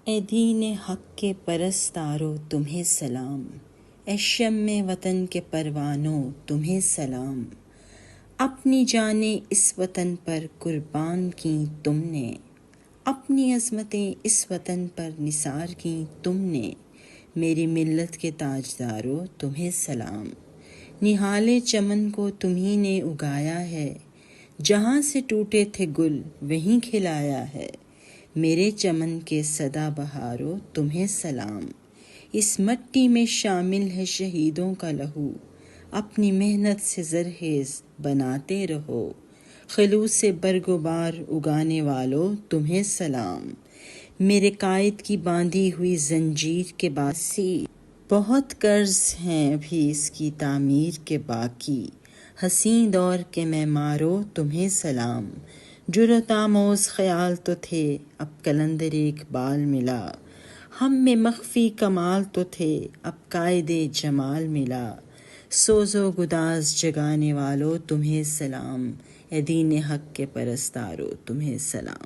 اے دین حق کے پرستارو تمہیں سلام، اے شمع وطن کے پروانوں تمہیں سلام۔ اپنی جانیں اس وطن پر قربان کیں تم نے، اپنی عظمتیں اس وطن پر نثار کیں تم نے۔ میری ملت کے تاجدارو تمہیں سلام، نہالے چمن کو تمہیں نے اگایا ہے، جہاں سے ٹوٹے تھے گل وہیں کھلایا ہے۔ میرے چمن کے سدا بہارو تمہیں سلام، اس مٹی میں شامل ہے شہیدوں کا لہو، اپنی محنت سے زرخیز بناتے رہو۔ خلوص برگ و بار اگانے والو تمہیں سلام، میرے قائد کی باندھی ہوئی زنجیر کے باسی، بہت قرض ہیں ابھی اس کی تعمیر کے باقی۔ حسین دور کے معمارو تمہیں سلام، جرأت آموز خیال تو تھے اب قلندر اقبال ملا، ہم میں مخفی کمال تو تھے اب قائد جمال ملا۔ سوز و گداز جگانے والو تمہیں سلام، اے دین حق کے پرستارو تمہیں سلام۔